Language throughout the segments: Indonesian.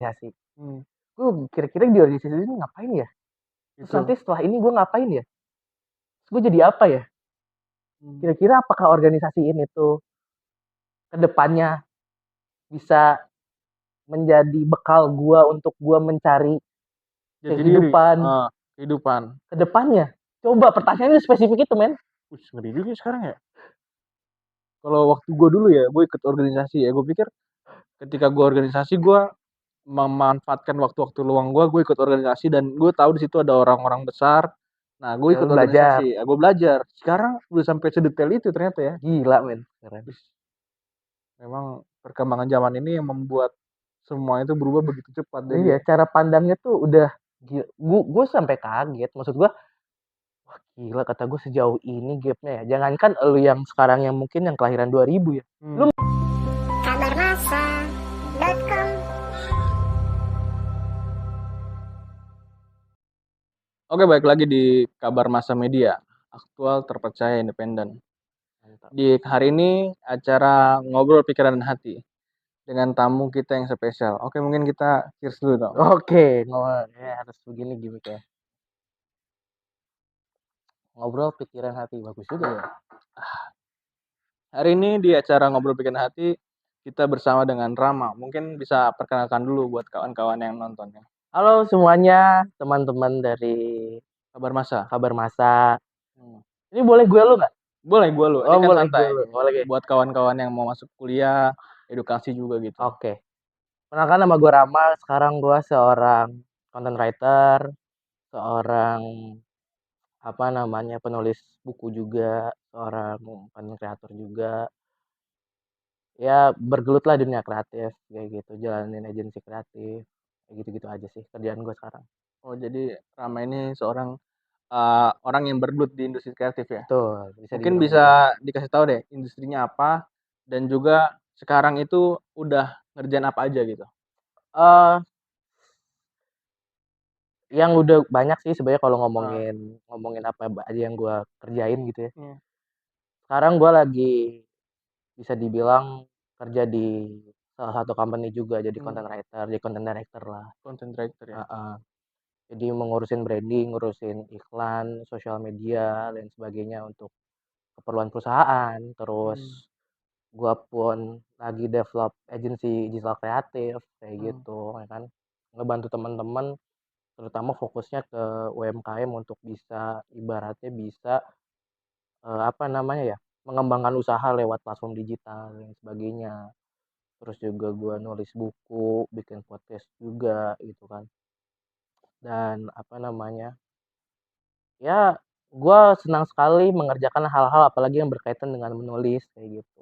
organisasi. Hmm, Gue kira-kira di organisasi ini ngapain ya? Terus itu. nanti setelah ini gue ngapain ya? Terus gue jadi apa ya? Hmm. Kira-kira apakah organisasi ini tuh kedepannya bisa menjadi bekal gue untuk gue mencari Jati diri, kehidupan kehidupan. kedepannya? Coba pertanyaannya spesifik itu, men. Ngeri juga sekarang ya. Kalau waktu gue dulu ya, gue ikut organisasi ya. Gue pikir ketika gue organisasi, gue memanfaatkan waktu-waktu luang gue ikut organisasi dan gue tahu di situ ada orang-orang besar. Nah, gue Ya, ikut lu belajar. organisasi, gue belajar. Sekarang udah sampai sedetail itu ternyata ya. Gila, men. Keren. Wih, memang perkembangan zaman ini yang membuat semua itu berubah begitu cepat jadi Iya, ya. cara pandangnya tuh udah gila. Gue sampai kaget. Maksud gue, gila kata gue sejauh ini gapnya ya. Jangankan lu yang sekarang yang mungkin yang kelahiran 2000 ya. Lu kabarmasa.com. Oke, baik lagi di Kabar Masa Media, aktual, terpercaya, independen. Di hari ini acara ngobrol pikiran dan hati dengan tamu kita yang spesial. Oke, mungkin kita cheers dulu dong. oke, ya harus begini gimmick ya. Ngobrol pikiran hati bagus juga ya. Hari ini di acara ngobrol pikiran hati kita bersama dengan Rama. Mungkin bisa perkenalkan dulu buat kawan-kawan yang nonton ya. Halo semuanya, teman-teman dari Kabar Masa. Kabar Masa. Hmm. Ini boleh gue lu nggak? Boleh gue lu. Ini Oh, kan boleh gue santai. lu. Boleh. Buat kawan-kawan yang mau masuk kuliah, edukasi juga gitu. Oke. Kenalkan nama gue Rama. Sekarang gue seorang content writer, seorang apa namanya penulis buku juga, seorang content creator juga. Ya bergelut lah dunia kreatif kayak gitu, jalanin agensi kreatif kayak gitu-gitu aja sih kerjaan gue sekarang. Oh, jadi Rama ini seorang orang yang bergelut di industri kreatif ya. Betul, bisa Mungkin dibilang gitu. bisa dikasih tahu deh industrinya apa dan juga sekarang itu udah ngerjain apa aja gitu. eh yang udah banyak sih sebenarnya kalau Heeh. ngomongin ngomongin apa aja yang gue kerjain gitu ya. Iya. Sekarang gue lagi bisa dibilang kerja di salah satu company juga jadi content writer, jadi content director lah. Content writer ya. Heeh. Jadi mengurusin branding, ngurusin iklan, sosial media dan sebagainya untuk keperluan perusahaan. Terus gua pun lagi develop agensi digital kreatif kayak gitu ya kan, ngebantu teman-teman terutama fokusnya ke UMKM untuk bisa ibaratnya bisa apa namanya ya, mengembangkan usaha lewat platform digital dan sebagainya. Terus juga gua nulis buku, bikin podcast juga gitu kan. Dan apa namanya, ya gua senang sekali mengerjakan hal-hal apalagi yang berkaitan dengan menulis kayak gitu.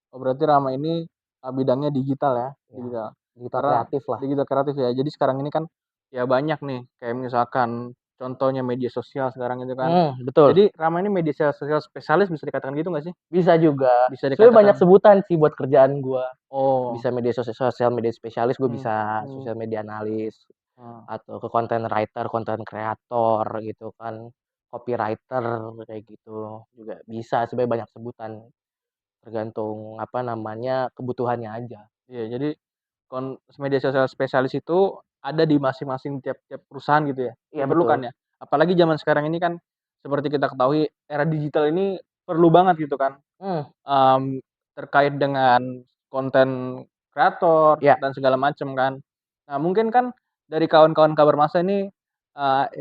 Oh, berarti Rama ini bidangnya digital ya, Ya, digital. digital Karena kreatif lah. digital kreatif ya. Jadi sekarang ini kan ya banyak nih kayak misalkan contohnya media sosial sekarang itu kan. Betul. Jadi Rama ini media sosial spesialis bisa dikatakan gitu nggak sih? Bisa juga. Bisa Sebenarnya banyak dikatakan. sebutan sih buat kerjaan gua. Oh. Bisa media sosial media spesialis, gue Hmm. bisa Hmm. sosial media analis Hmm. atau ke content writer, content creator gitu kan, copywriter kayak gitu juga bisa. Sebenarnya banyak sebutan tergantung apa namanya kebutuhannya aja. Iya, jadi media sosial spesialis itu ada di masing-masing tiap-tiap perusahaan gitu ya, Iya betul. diperlukan ya. Apalagi zaman sekarang ini kan seperti kita ketahui era digital ini perlu banget gitu kan, Hmm, terkait dengan konten kreator ya. dan segala macam kan. Nah, mungkin kan dari kawan-kawan Kabar Masa ini,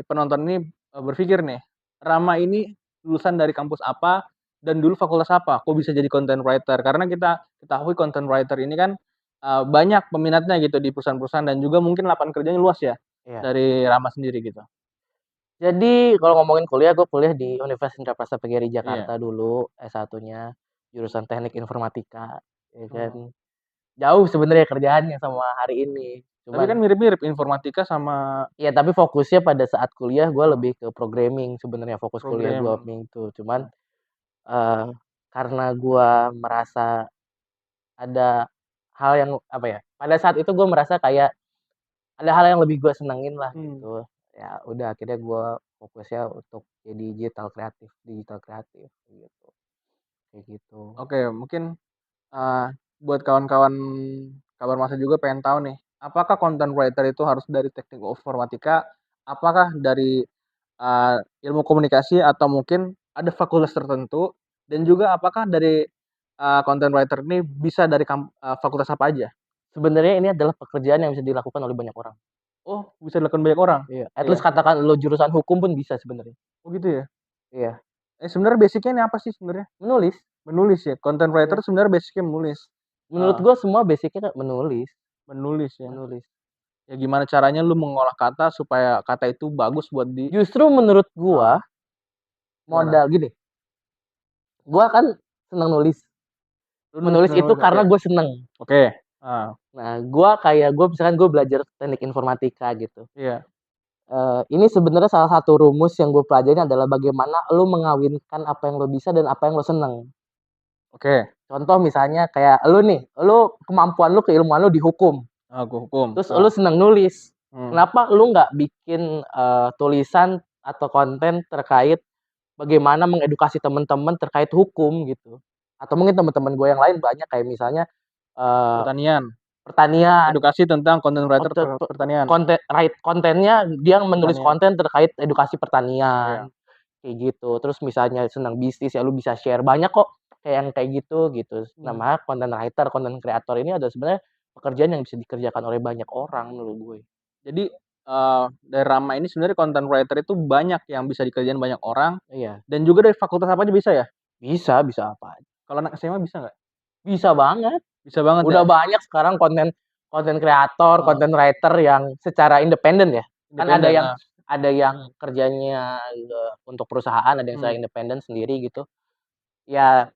penonton ini, berpikir nih, Rama ini lulusan dari kampus apa dan dulu fakultas apa, kok bisa jadi content writer? Karena kita ketahui content writer ini kan, banyak peminatnya gitu di perusahaan-perusahaan dan juga mungkin lapangan kerjanya luas ya, Iya. dari Rama sendiri gitu. Jadi kalau ngomongin kuliah, gue kuliah di Universitas Indra Prasta PGRI Iya. Jakarta dulu, S1-nya jurusan Teknik Informatika, ya kan. Oh. Jauh sebenarnya kerjaannya sama hari ini. Tapi kan Cuman mirip-mirip informatika sama ya tapi fokusnya pada saat kuliah gue oh, lebih ke programming sebenarnya, fokus kuliah gue programming. itu. Cuman eh, karena gue merasa ada hal yang apa ya? Pada saat itu gue merasa kayak ada hal yang lebih gue senengin lah Hmm. gitu. Ya udah akhirnya gue fokusnya untuk jadi digital kreatif gitu. Kayak gitu. Oke, mungkin, eee, buat kawan-kawan Kabar Masa juga pengen tahu nih, apakah content writer itu harus dari teknik informatika? Apakah dari, ilmu komunikasi atau mungkin ada fakultas tertentu? Dan juga apakah dari, content writer ini bisa dari fakultas apa aja? Sebenarnya ini adalah pekerjaan yang bisa dilakukan oleh banyak orang. Oh, bisa dilakukan banyak orang? Iya, at Iya. least katakan lo jurusan hukum pun bisa sebenarnya. Oh gitu ya? Iya, Sebenarnya basic-nya ini apa sih sebenarnya? menulis, Menulis ya? Content writer iya. sebenarnya basic-nya menulis? Menurut Heeh, gua semua basic-nya menulis, menulis ya? menulis. Ya gimana caranya lu mengolah kata supaya kata itu bagus buat di Justru menurut heeh, gua gimana? modal gini, gua kan senang nulis. Lu Menulis itu nulis, oke. karena gue seneng. Oke, heeh, Nah, gue misalkan gue belajar teknik informatika gitu. iya, Ini sebenarnya salah satu rumus yang gue pelajarin adalah bagaimana lu mengawinkan apa yang lo bisa dan apa yang lo seneng. oke. Contoh misalnya kayak lu nih, lu kemampuan lu, keilmuan lu di hukum, Aku hukum, terus lu seneng nulis. hmm. Kenapa lu nggak bikin tulisan atau konten terkait bagaimana mengedukasi teman-teman terkait hukum gitu? Atau mungkin teman-teman gue yang lain banyak kayak misalnya eh, Pertanian, pertanian, edukasi tentang content writer konten pertanian, kontennya dia menulis pertanian, konten terkait edukasi iya, pertanian kayak gitu. Terus misalnya senang bisnis ya lu bisa share banyak kok kayak yang kayak gitu. mmm. Namanya content writer, content creator ini ada sebenarnya pekerjaan yang bisa dikerjakan oleh banyak orang menurut gue. Jadi, dari Rama ini sebenarnya content writer itu banyak yang bisa dikerjain banyak orang, Iya, dan juga dari fakultas apa aja bisa ya? bisa apa aja. Kalau anak SMA bisa nggak? Bisa banget. Bisa banget ya? Udah banyak sekarang konten konten kreator, Heeh, content writer yang secara independen ya. Kan independen, nah, ada yang kerjanya untuk perusahaan, ada yang secara mmm, independen sendiri gitu. Ya,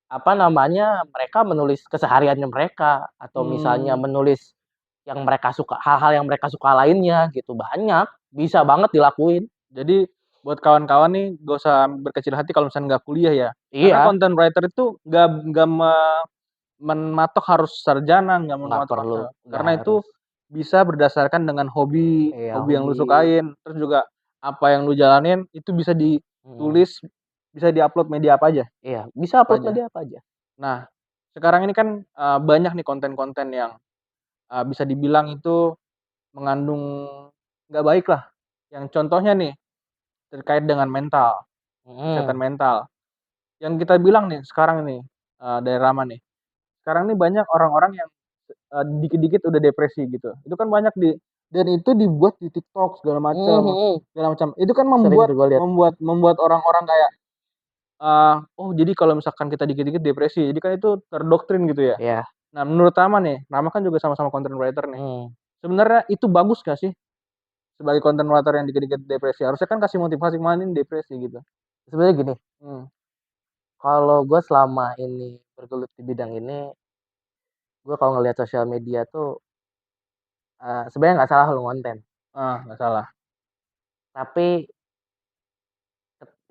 apa namanya, mereka menulis kesehariannya mereka, atau misalnya mmm. menulis yang mereka suka hal-hal yang mereka suka lainnya gitu, banyak, bisa banget dilakuin. Jadi buat kawan-kawan nih nggak usah berkecil hati kalau misalnya nggak kuliah ya, karena Iya, content writer itu nggak mematok harus sarjana, nggak nggak perlu, mematok-matok, nggak karena itu harus. bisa berdasarkan dengan hobi, Iya, hobi yang lu hobi, sukain, terus juga apa yang lu jalanin itu bisa mhm, ditulis, bisa di-upload media apa aja, iya, bisa apa upload aja. media apa aja. Nah, sekarang ini kan, banyak nih konten-konten yang, bisa dibilang itu mengandung nggak baik lah, yang contohnya nih terkait dengan mental, kesehatan Mhm, mental. Yang kita bilang nih sekarang nih, dari Rama nih, sekarang nih banyak orang-orang yang, dikit-dikit udah depresi gitu. Itu kan banyak dan itu dibuat di TikTok mhm mhm, segala macam. Itu kan sering membuat tuh gue lihat. membuat membuat orang-orang kayak, oh jadi kalau misalkan kita dikit-dikit depresi, jadi kan itu terdoktrin gitu ya. Iya, Nah menurut Rama nih, Rama kan juga sama-sama content writer nih, mhm. sebenarnya itu bagus nggak sih sebagai content writer yang dikit-dikit depresi? Harusnya kan kasih motivasi, malah ini depresi gitu. Sebenarnya gini, Mmm, kalau gue selama ini bergelut di bidang ini, gue kalau ngelihat sosial media tuh, sebenarnya nggak salah lu ngonten, nggak salah. tapi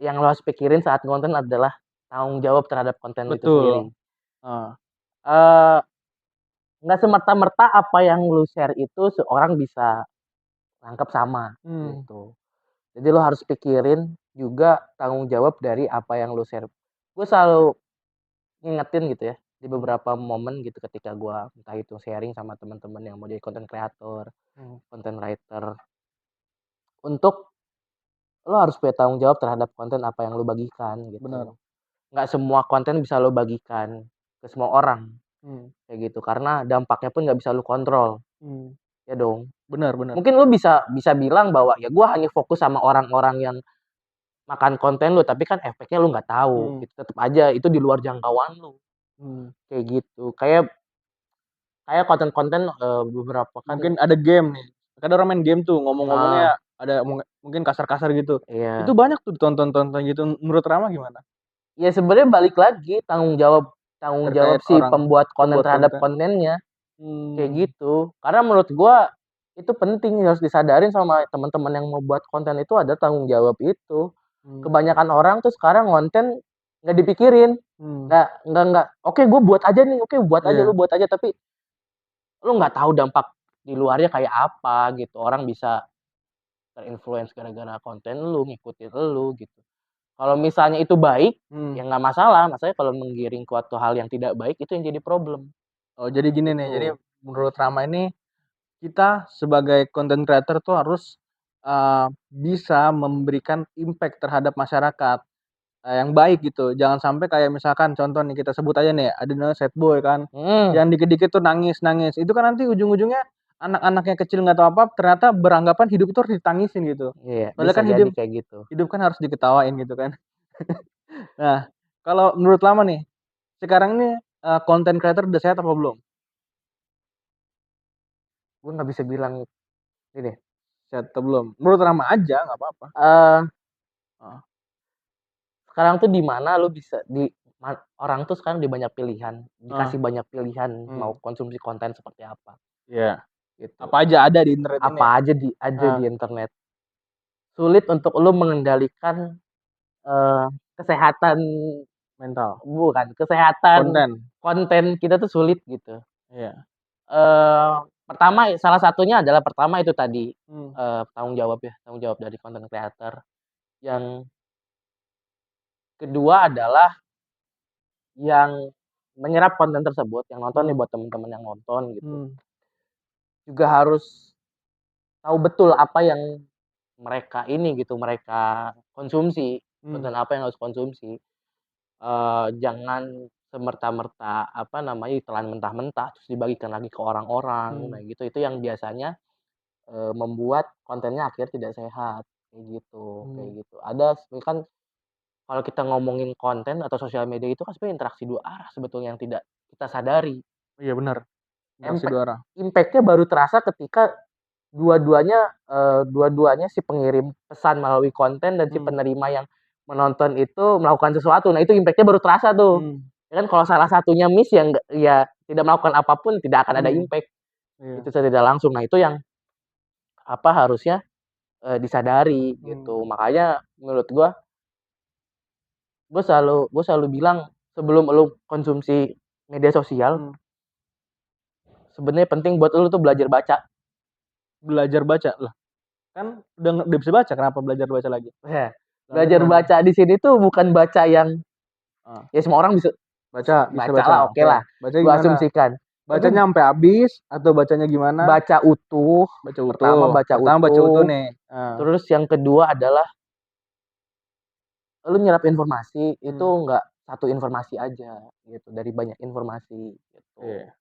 yang lo harus pikirin saat ngonten adalah tanggung jawab terhadap konten lu itu sendiri. Betul, heeh, Eee, nggak semerta-merta apa yang lu share itu seorang bisa nangkep sama, mmm, gitu. Jadi lo harus pikirin juga tanggung jawab dari apa yang lu share. Gue selalu ngingetin gitu ya, di mhm, beberapa momen gitu ketika gue entah itu sharing sama teman-teman yang mau jadi content creator, mhm, content writer, untuk lo harus punya tanggung jawab terhadap konten apa yang lo bagikan bener, gitu. Nggak semua konten bisa lo bagikan ke semua orang, mmm, kayak gitu. Karena dampaknya pun nggak bisa lo kontrol, mmm, ya dong. bener bener, Mungkin lo bisa bisa bilang bahwa, "Ya gue hanya fokus sama orang-orang yang makan konten lo," tapi kan efeknya lo nggak tahu, mmm, itu tetep aja itu di luar jangkauan lo, mmm. kayak gitu. Kayak kayak konten-konten, beberapa kan Mungkin ada game nih, kadang orang main game tuh nah, ngomong-ngomongnya ada mungkin kasar-kasar gitu, itu iya. banyak tuh ditonton-tonton gitu, menurut Rama gimana? Ya sebenarnya balik lagi tanggung jawab Terkait si orang pembuat konten pembuat terhadap konten? kontennya. Kayak Mmm, gitu. Karena menurut gua itu penting harus disadarin sama teman-teman yang mau buat konten itu ada tanggung jawab itu. mmm, Kebanyakan orang tuh sekarang konten nggak dipikirin, mmm, nggak, "Oke gue buat aja nih, oke buat aja, lu iya, buat aja," tapi lu nggak tahu dampak di luarnya kayak apa gitu. Orang bisa ter-influence gara-gara konten lu, ngikutin lu gitu. Kalau misalnya itu baik, mmm. ya nggak masalah, masalahnya kalau menggiring ke suatu hal yang tidak baik itu yang jadi problem, Oh jadi gini nih, jadi gitu. menurut Rama ini kita sebagai content creator tuh harus, bisa memberikan impact terhadap masyarakat, yang baik gitu. Jangan sampai kayak misalkan contoh nih kita sebut aja nih, ada namanya sad boy kan, Mhm, yang dikit-dikit tuh nangis-nangis, itu kan nanti ujung-ujungnya anak-anak yang kecil nggak tahu apa, ternyata beranggapan hidup itu harus ditangisin gitu. iya Padahal bisa kan jadi hidup kayak gitu. hidup kan harus diketawain gitu kan. Nah, kalau menurut Lama nih, sekarang ini, content creator udah sehat apa belum? Gue nggak bisa bilang ini, Sehat atau belum? Menurut Rama aja nggak apa-apa. eee, Heeh, sekarang tuh di mana lu bisa orang tuh sekarang banyak pilihan, heeh, dikasih banyak pilihan mau mmm, konsumsi konten seperti apa, iya. gitu. Apa aja ada di internet ini Apa ya? aja ada Heeh, di internet. Sulit untuk lu mengendalikan, eee, kesehatan mental, bukan, kesehatan konten, konten kita tuh sulit gitu. iya, Pertama salah satunya adalah pertama itu tadi, mmm, tanggung jawab dari content creator. Yang kedua adalah yang menyerap konten tersebut, yang nonton nih mmm, buat temen-temen yang nonton gitu, mmm, juga harus tahu betul apa yang mereka ini gitu, mereka konsumsi, mmm, konten apa yang harus konsumsi. Jangan semerta-merta, apa namanya, ditelan mentah-mentah terus dibagikan lagi ke orang-orang, nah mmm, gitu. Itu yang biasanya, membuat kontennya akhirnya tidak sehat, kayak mmm, gitu. Ada kan kalau kita ngomongin konten atau sosial media itu kan sebenarnya interaksi dua arah sebetulnya yang tidak kita sadari. iya bener, interaksi Empe 2 arah, impact-nya baru terasa ketika dua-duanya si pengirim pesan melalui konten dan si mmm, penerima yang menonton itu melakukan sesuatu. Nah, itu impact-nya baru terasa tuh. mmm, Ya kan kalau salah satunya miss ya ya tidak melakukan apapun tidak akan ada mmm, impact, itu iya, secara tidak langsung. Nah, itu yang apa, harusnya, disadari mmm, gitu. Makanya menurut gua selalu bilang sebelum lu konsumsi media sosial, mmm, sebenarnya penting buat lu tuh belajar baca. belajar baca? Lah, kan udah bisa baca, kenapa belajar baca lagi? Ya, Dalam artian belajar gimana? baca di sini tuh bukan baca yang Heeh, ya semua orang bisa baca, bisa baca, bacalah, oke. okelah, Bacanya gua gimana? asumsikan. Tapi Bacanya sampai habis atau bacanya gimana? baca utuh, Baca pertama utuh, baca pertama baca utuh utuh, nih, terus yang kedua adalah lu nyerap informasi itu mmm, satu informasi aja gitu, dari banyak informasi gitu. iya,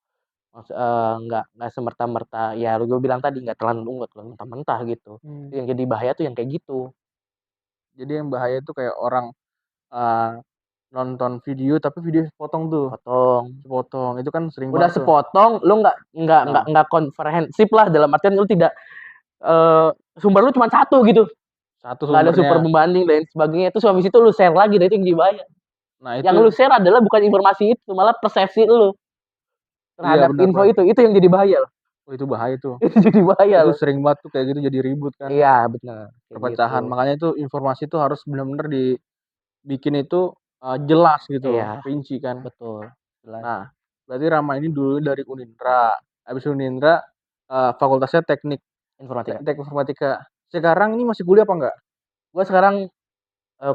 Nggak semerta-merta ya gue bilang tadi nggak telan mentah-mentah gitu. mmm, Yang jadi bahaya tuh yang kayak gitu, jadi yang bahaya itu kayak orang, eee, nonton video tapi video sepotong tuh, sepotong. sepotong, itu kan sering Udah banget tuh. sepotong lu Heeh, nggak komprehensif lah dalam artian lu tidak, eee, sumber lu cuma satu gitu, satu nggak ada sumbernya. super pembanding dan sebagainya, terus habis itu lu share lagi, nah itu yang jadi bahaya. Nah Yang itu lu share adalah bukan informasi itu, malah persepsi lu iya terhadap bener info banget, itu yang jadi bahaya loh, oh itu bahaya tuh, itu jadi bahaya itu loh. sering banget tuh kayak gitu jadi ribut kan, Iya bener, kayak gitu. perpecahan, makanya itu informasi tuh harus bener-bener dibikin itu, jelas gitu loh, Iya, rinci kan. betul, jelas. Nah, berarti Rama ini dulu dari Unindra, habis Unindra, fakultasnya teknik Informatika. teknik informatika. Sekarang ini masih kuliah apa enggak? Gue sekarang,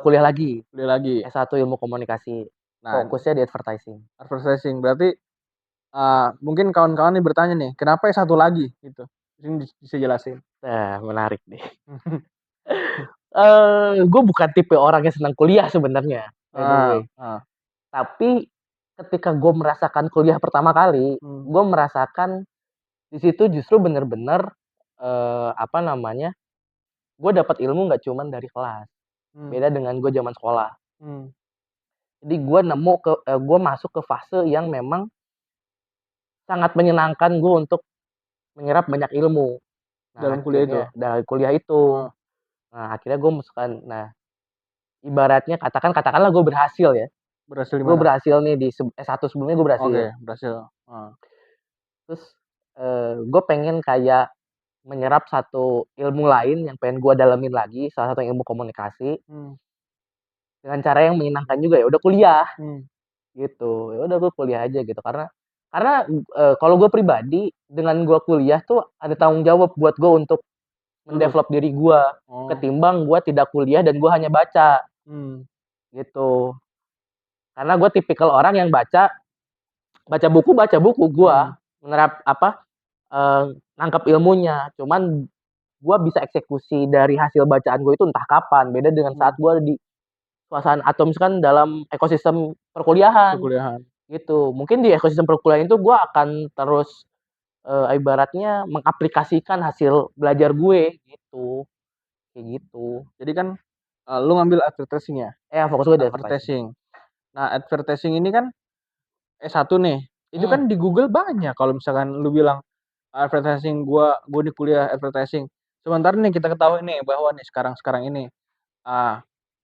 kuliah lagi, Kuliah lagi. S1 Ilmu Komunikasi, Nah, fokusnya di advertising. advertising berarti, mungkin kawan-kawan nih bertanya nih, kenapa S1 lagi gitu? Mungkin bisa jelasin. Nah, menarik nih. Gue bukan tipe orang yang senang kuliah sebenarnya, by the way. Heeh heeh, Tapi ketika gue merasakan kuliah pertama kali, mmm, gue merasakan di situ justru bener-bener, apa namanya, gue dapat ilmu nggak cuman dari kelas, mmm, beda dengan gue zaman sekolah. mmm, Jadi gue masuk ke fase yang memang sangat menyenangkan gue untuk menyerap banyak ilmu. Nah, dalam kuliah itu? akhirnya dari kuliah itu, Heeh, nah akhirnya gue masukkan ibaratnya katakanlah gue berhasil ya, berhasil di gue mana? berhasil nih di S1 sebelumnya gue berhasil. Oke, berhasil, heeh, Terus, gue pengen kayak menyerap satu ilmu lain yang pengen gue dalamin lagi, salah satu ilmu komunikasi, mmm, dengan cara yang menyenangkan juga, ya udah kuliah mmm, gitu. Ya udah gue kuliah aja gitu, karena kalau gue pribadi dengan gue kuliah tuh ada tanggung jawab buat gue untuk lulus? mendevelop diri gue, Oh, ketimbang gue tidak kuliah dan gue hanya baca, mmm, gitu. Karena gue tipikal orang yang baca baca buku gue, mmm, menerap apa, nangkep ilmunya. Cuman gue bisa eksekusi dari hasil bacaan gue itu entah kapan. Beda dengan saat gue di suasana atau misalkan dalam ekosistem perkuliahan Perkuliahan. gitu. Mungkin di ekosistem perkuliahan itu gue akan terus ibaratnya mengaplikasikan hasil belajar gue gitu, kayak gitu. Jadi kan lu ngambil advertising ya? Fokus gue di advertising. Advertising. Nah, advertising ini kan S1 nih. Itu Hmm. kan di Google banyak kalau misalkan lu bilang advertising gua di kuliah advertising. Sementara nih kita ketahui nih bahwa nih sekarang ini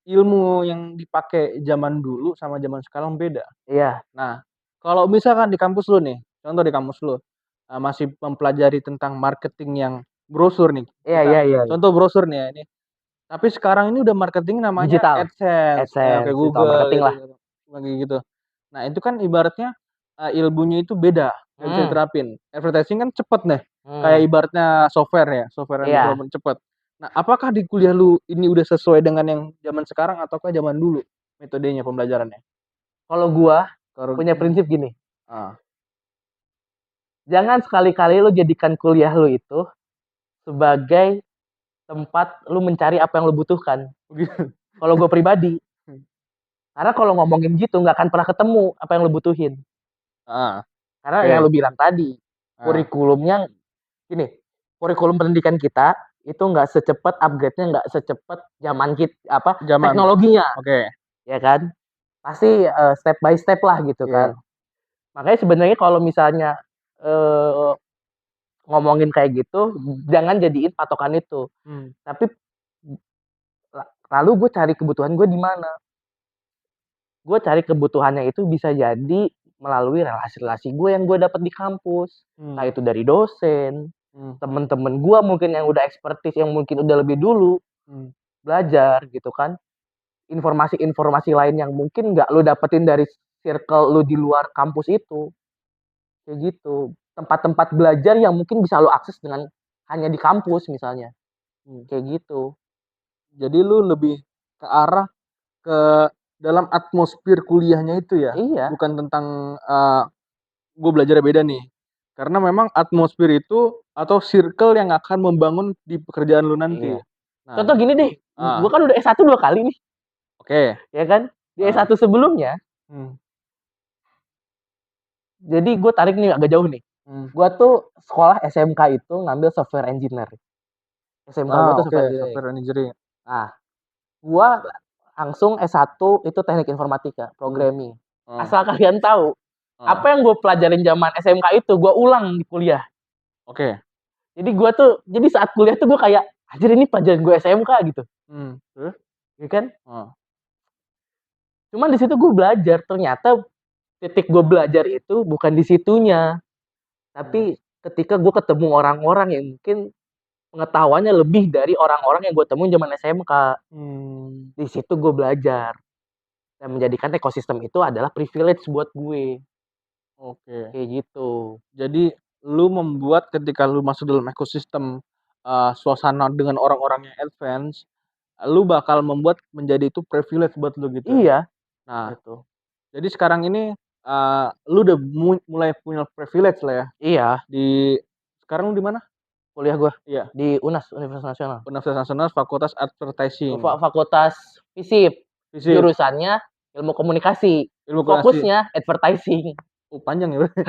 ilmu yang dipakai zaman dulu sama zaman sekarang beda. Iya, Nah, kalau misalkan di kampus lu nih, contoh di kampus lu, masih mempelajari tentang marketing yang brosur nih, iya, kita iya, iya. contoh brosur nih ya ini. Tapi sekarang ini udah marketing namanya Digital, AdSense, kayak AdSense, digital Google marketing gitu, lah. kayak gitu. Nah, itu kan ibaratnya, ilmunya itu beda, nggak bisa Hmm. diterapin. Advertising kan cepet nih, kayak Hmm. ibaratnya software ya, software Iya. development cepet. Nah, apakah di kuliah lu ini udah sesuai dengan yang zaman sekarang ataukah zaman dulu metodenya pembelajarannya? Kalau gua Kalau punya prinsip gini, ah, jangan sekali-kali lu jadikan kuliah lu itu sebagai tempat lu mencari apa yang lu butuhkan. begitu. Kalau gue pribadi, karena kalau ngomongin gitu nggak akan pernah ketemu apa yang lu butuhin. Heeh, Karena oke, yang lu bilang tadi, heeh, kurikulumnya gini, kurikulum pendidikan kita itu nggak secepat upgrade-nya, nggak secepat zaman zaman, teknologinya, oke, ya kan? Pasti step by step lah gitu kan. iya, Makanya sebenarnya kalau misalnya eh, ngomongin kayak gitu, jangan jadiin patokan itu. mmm, Tapi lalu gue cari kebutuhan gue di mana? Gue cari kebutuhannya itu bisa jadi melalui relasi-relasi gue yang gue dapat di kampus. Entah mmm, itu dari dosen, mmm, temen-temen gue mungkin yang udah expertise, yang mungkin udah lebih dulu mmm, belajar gitu kan. Informasi-informasi lain yang mungkin nggak lu dapetin dari circle lu di luar kampus itu. Kayak gitu. Tempat-tempat belajar yang mungkin bisa lu akses dengan hanya di kampus misalnya. mmm. Kayak gitu. Jadi lu lebih ke arah ke dalam atmosfer kuliahnya itu ya? Iya, Bukan tentang, gue belajarnya beda nih. Karena memang atmosfer itu atau circle yang akan membangun di pekerjaan lu nanti. iya. Nah, Contoh gini deh, gue ah, kan udah S1 2 kali nih, oke, ya kan? Di ah, S1 sebelumnya, mmm, jadi gue tarik nih agak jauh nih. mmm. Gue tuh sekolah SMK itu ngambil software engineer. SMK gue tuh Oke, software engineering. software engineering. Nah, gue langsung S1 itu teknik informatika, Mmm, programming. heeh, Asal kalian tahu, apa heeh, yang gue pelajarin zaman SMK itu gue ulang di kuliah. oke, Jadi saat kuliah tuh gue kayak, anjir ini pelajaran gue SMK gitu, terus? ya kan? Heeh, Cuman di situ gue belajar, ternyata titik gue belajar itu bukan di situnya, mmm, tapi ketika gue ketemu orang-orang yang mungkin pengetahuannya lebih dari orang-orang yang gue temuin zaman SMK. mmm, Di situ gue belajar dan menjadikan ekosistem itu adalah privilege buat gue, oke. kayak gitu. Jadi lu membuat ketika lu masuk dalam ekosistem, suasana dengan orang-orang yang advance, lu bakal membuat menjadi itu privilege buat lu gitu. Iya, Nah, gitu. jadi sekarang ini, lu udah mulai punya privilege lah ya Iya, di sekarang lu di mana? kuliah gue Iya, di UNAS, Universitas Nasional. Universitas Nasional Fakultas Advertising, Fakultas FISIP, FISIP, jurusannya ilmu komunikasi, ilmu komunikasi. fokusnya advertising. Oh, panjang ya berarti.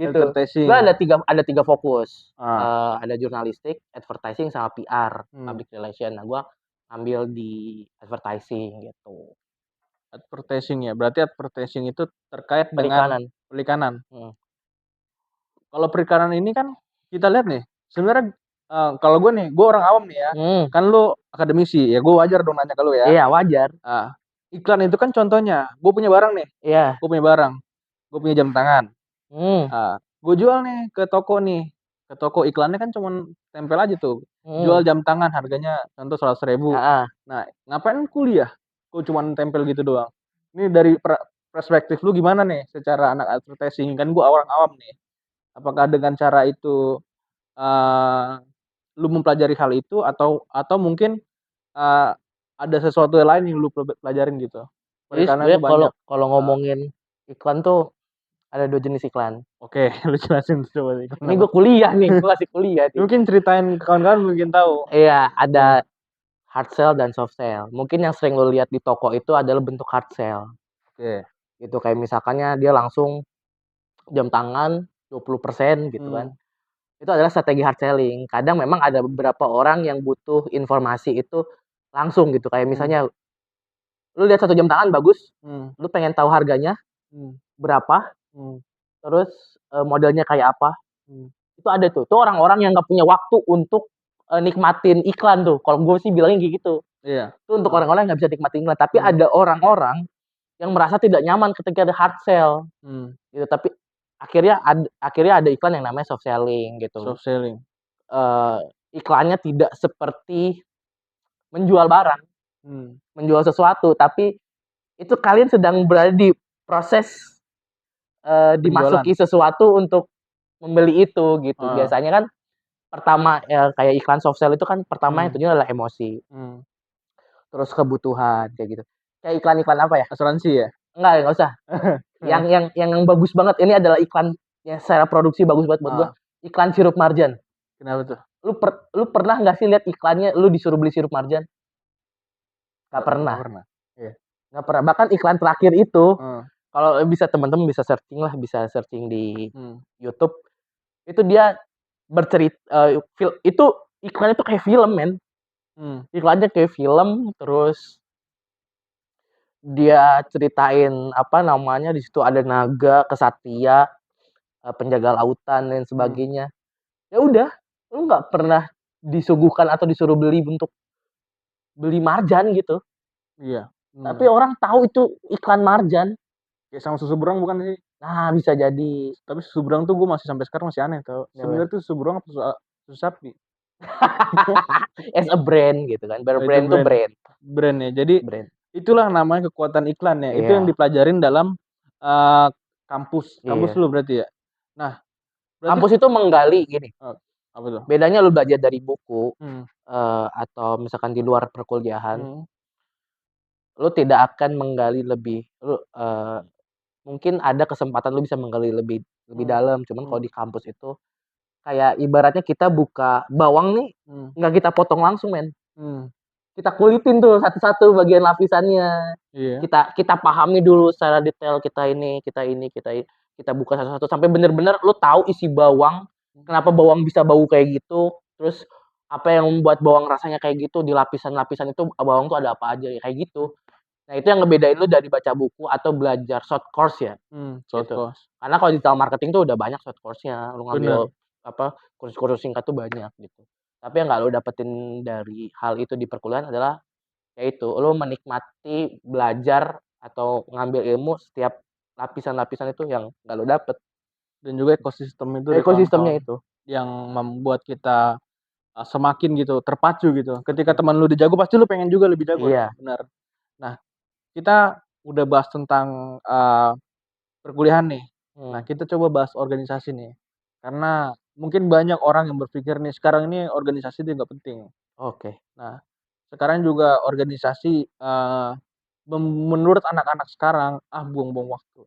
Gitu. Gue Advertising. ada tiga fokus, Ah, ada jurnalistik, advertising, sama PR, mmm, public relation. Nah, gue ambil di advertising gitu, advertising ya, berarti advertising itu terkait dengan perikanan. perikanan. Mhm. Kalau perikanan ini kan kita lihat nih, sebenarnya, kalau gue nih, gue orang awam nih ya, Mhm, kan lu akademisi, ya gue wajar dong nanya ke lu ya. iya wajar. Iklan itu kan contohnya, gue punya barang nih, Iya, gue punya barang, gue punya jam tangan, mmm, gue jual nih ke toko iklannya kan cuman tempel aja tuh, jual mhm, jam tangan harganya contoh 100.000. heeh. Nah, ngapain kuliah, kok cuman tempel gitu doang. Ini dari perspektif lu gimana nih secara anak advertising, kan gue orang awam nih. Apakah dengan cara itu, eee, lu mempelajari hal itu atau mungkin, eee, ada sesuatu yang lain yang lu pelajarin gitu? Jadi Perikanan itu sebenarnya kalau banyak, kalau eee ngomongin iklan tuh Ada 2 jenis iklan. Oke, lu jelasin coba iklan Ini apa? gue kuliah nih, gue masih kuliah nih. Mungkin ceritain ke kawan-kawan mungkin tahu. Iya, ada Iya. hard sell dan soft sell. Mungkin yang sering lo lihat di toko itu adalah bentuk hard sell. Oke. Gitu kayak misalkannya dia langsung jam tangan 20% gitu kan. Itu adalah strategi hard selling. Kadang memang ada beberapa orang yang butuh informasi itu langsung gitu. Kayak misalnya lu lihat 1 jam tangan bagus, Hmm. lu pengen tahu harganya Hmm. berapa, Hmm. terus modelnya kayak apa. Hmm. Itu ada tuh. Itu orang-orang yang nggak punya waktu untuk nikmatin iklan tuh. Kalau gue sih bilangnya kayak gitu. Iya. Itu untuk orang-orang yang nggak bisa nikmatin iklan. Tapi Hmm. ada orang-orang yang merasa tidak nyaman ketika ada hard sell. Gitu. Tapi akhirnya ada iklan yang namanya soft selling gitu. Soft selling. Iklannya tidak seperti menjual barang, menjual sesuatu, tapi itu kalian sedang berada di proses Penjualan. dimasuki sesuatu untuk membeli itu gitu. Ah. Biasanya kan pertama kayak iklan soft sell itu kan pertama yang tujuannya adalah emosi. Terus kebutuhan kayak gitu. Kayak iklan-iklan apa ya? Asuransi ya? Enggak usah. Yang bagus banget ini adalah iklan yang secara produksi bagus banget buat gua. Iklan sirup marjan. Kenapa tuh? Lu pernah nggak sih lihat iklannya lu disuruh beli sirup marjan? Nggak pernah. Iya. Nggak pernah. Bahkan iklan terakhir itu kalau bisa teman-teman bisa searching lah, bisa searching di YouTube. Itu dia bercerita itu iklan itu kayak film, men. Iklannya kayak film, terus dia ceritain apa namanya, di situ ada naga, kesatria, penjaga lautan dan sebagainya. Ya udah, lu nggak pernah disuguhkan atau disuruh beli untuk beli marjan gitu. Iya. Tapi orang tahu itu iklan marjan. Kayak sama susu berang bukan sih? Nah, bisa jadi. Tapi susu berang tuh gue masih sampai sekarang masih aneh tau. Sebenarnya tuh susu berang apa susu sapi? As a brand gitu kan. Itu Brand tuh brand. Brand ya. Jadi Brand. itulah namanya kekuatan iklan ya. Itu Iya. yang dipelajarin dalam kampus. Kampus Iya. lu berarti ya. Nah, berarti kampus itu menggali gini. apa tuh? Bedanya lu belajar dari buku atau misalkan di luar perkuliahan. Lu tidak akan menggali lebih mungkin ada kesempatan lu bisa menggali lebih dalam, cuman kalau di kampus itu kayak ibaratnya kita buka bawang nih, nggak kita potong langsung, men. Kita kulitin tuh satu-satu bagian lapisannya. Iya. Kita pahami dulu secara detail, kita buka satu-satu sampai bener-bener lu tahu isi bawang, kenapa bawang bisa bau kayak gitu, terus apa yang membuat bawang rasanya kayak gitu, di lapisan-lapisan itu bawang tuh ada apa aja, kayak gitu. Nah, itu yang ngebedain lu dari baca buku atau belajar short course ya. Short Gitu. course. Karena kalau digital marketing tuh udah banyak short course-nya. Lu ngambil Bener. kursus-kursus singkat tuh banyak gitu. Tapi yang nggak lu dapetin dari hal itu di perkuliahan adalah yaitu lu menikmati belajar atau ngambil ilmu setiap lapisan-lapisan itu yang nggak lu dapet. Dan juga ekosistem itu Ekosistemnya itu yang membuat kita semakin gitu terpacu gitu. Ketika teman lu jago pasti lu pengen juga lebih jago. Iya. Benar. Nah, kita udah bahas tentang perkuliahan nih. Nah, kita coba bahas organisasi nih. Karena mungkin banyak orang yang berpikir nih sekarang ini organisasi itu nggak penting. Oke. Nah, sekarang juga organisasi menurut anak-anak sekarang buang-buang waktu.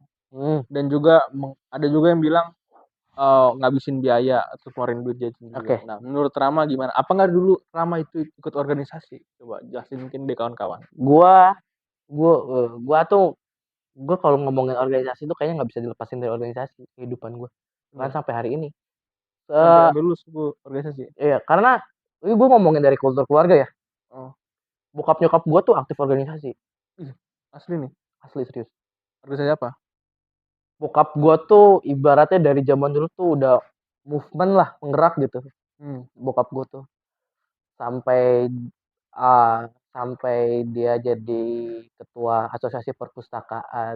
Dan juga ada juga yang bilang ngabisin biaya atau keluarin duit jajan juga. Nah, menurut Rama gimana? Apa nggak dulu Rama itu ikut organisasi? Coba jelasin mungkin deh kawan-kawan. Gua kalau ngomongin organisasi tuh kayaknya nggak bisa dilepasin dari organisasi kehidupan gua. Bahkan sampai hari ini. Sampai lulus organisasi. Iya, karena ini gue ngomongin dari kultur keluarga ya. Bokap nyokap gue tuh aktif organisasi. Asli nih? Asli, serius. Organisasi apa? Bokap gue tuh ibaratnya dari zaman dulu tuh udah movement lah, penggerak gitu. Bokap gue tuh. Sampai dia jadi ketua Asosiasi Perpustakaan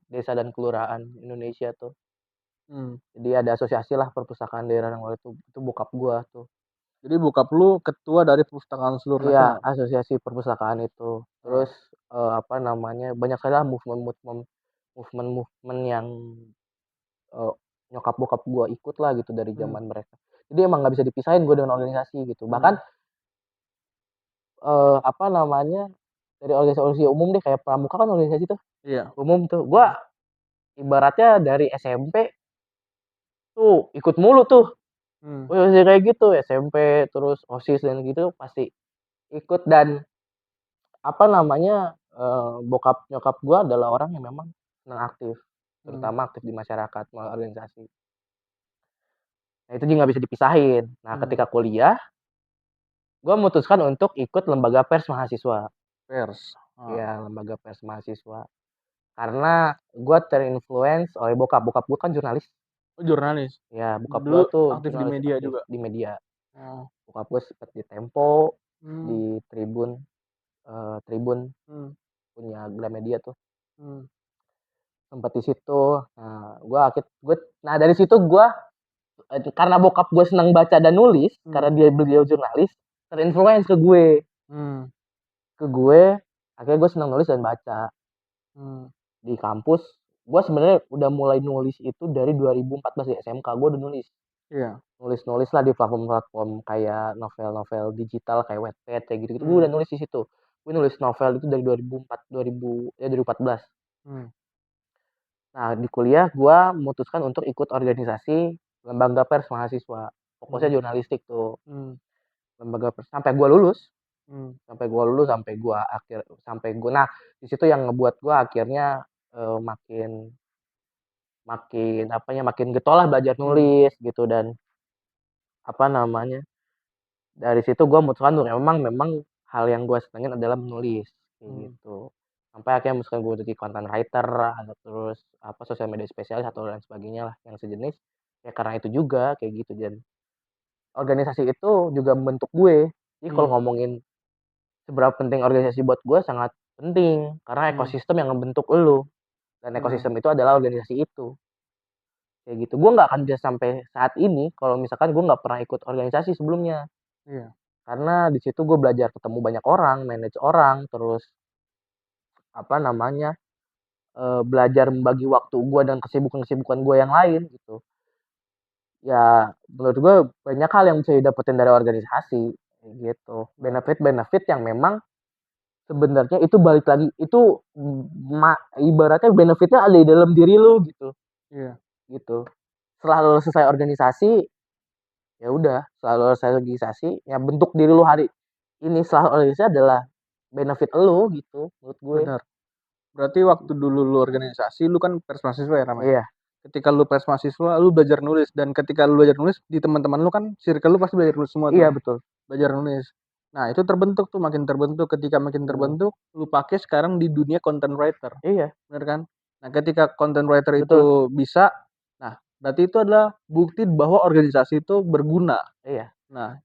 Desa dan Kelurahan Indonesia tuh. Jadi ada asosiasi lah perpustakaan daerah yang itu bokap gue tuh. Jadi bokap lu ketua dari perpustakaan seluruh nasional? Iya, asosiasi perpustakaan itu. Terus banyak sekali lah movement yang nyokap bokap gue ikut lah gitu dari zaman mereka. Jadi emang nggak bisa dipisahin gue dengan organisasi gitu. Bahkan dari organisasi umum deh kayak pramuka kan organisasi tuh. Iya. Umum tuh. Gue ibaratnya dari SMP tuh ikut mulu tuh. Masih kayak gitu SMP terus OSIS dan gitu pasti ikut dan apa namanya, bokap nyokap gua adalah orang yang memang senang aktif, Mmm, terutama aktif di masyarakat melalui organisasi. Nah itu juga nggak bisa dipisahin. Nah mmm, ketika kuliah, gua memutuskan untuk ikut lembaga pers mahasiswa. pers, Iya lembaga pers mahasiswa. Karena gua terinfluence oleh bokap, bokap gua kan jurnalis. oh jurnalis? Ya bokap gua Dulu tuh aktif di jurnalis media aktif juga? di media. Oh, Bokap gua sempet di Tempo, mmm, di Tribun, Tribun mmm, punya Gramedia tuh. mmm, Sempet di situ. Nah, nah dari situ gua karena bokap gue senang baca dan nulis, karena mmm, beliau jurnalis, terinfluence mmm, ke gue, akhirnya gue senang nulis dan baca mmm, di kampus. Gue sebenarnya udah mulai nulis itu dari 2014 di SMK, gue udah nulis. iya, Nulis-nulis lah di platform-platform kayak novel-novel digital kayak Wattpad kayak gitu-gitu. Gue mmm, udah nulis di situ. Gue nulis novel itu dari 2004 2000 ya 2014. mmm, Nah, di kuliah gue memutuskan untuk ikut organisasi lembaga pers mahasiswa. Fokusnya mmm, jurnalistik tuh. mmm, Lembaga pers sampai gue lulus. mmm, Sampai gue nah di situ yang ngebuat gue akhirnya makin makin apanya makin getol lah belajar mmm, nulis gitu dan apa namanya dari situ gue memutuskan tuh memang memang hal yang gue senengin adalah menulis kayak mmm, gitu sampai akhirnya memutuskan gue jadi content writer atau terus apa sosial media spesialis atau lain sebagainya lah yang sejenis ya karena itu juga kayak gitu dan organisasi itu juga membentuk gue jadi kalau mmm, ngomongin seberapa penting organisasi buat gue sangat penting, karena mmm, ekosistem yang ngebentuk elu, dan mmm, ekosistem itu adalah organisasi itu, kayak gitu. Gue nggak akan bisa sampai saat ini kalau misalkan gue nggak pernah ikut organisasi sebelumnya. iya, Karena di situ gue belajar ketemu banyak orang, manage orang, terus apa namanya, belajar membagi waktu gue dan kesibukan-kesibukan gue yang lain gitu. Ya menurut gue banyak hal yang bisa didapetin dari organisasi, kayak gitu. nah, Benefit-benefit yang memang sebenarnya itu balik lagi, itu ibaratnya benefitnya ada di dalam diri lu gitu, iya, gitu. Setelah lu selesai organisasi, ya udah, setelah lu selesai organisasi, ya bentuk diri lu hari ini setelah organisasi adalah benefit lu gitu, menurut gue. bener. Berarti waktu dulu lu organisasi, lu kan pers mahasiswa ya namanya? Iya Ketika lu pers mahasiswa, lu belajar nulis dan ketika lu belajar nulis, di teman-teman lu kan circle lu pasti belajar nulis semua tuh, iya betul, belajar nulis. Nah, itu terbentuk tuh, makin terbentuk, ketika makin mhm, terbentuk, lu pakai sekarang di dunia content writer, iya bener kan? Nah, ketika content writer betul, itu bisa, nah berarti itu adalah bukti bahwa organisasi itu berguna. iya Nah,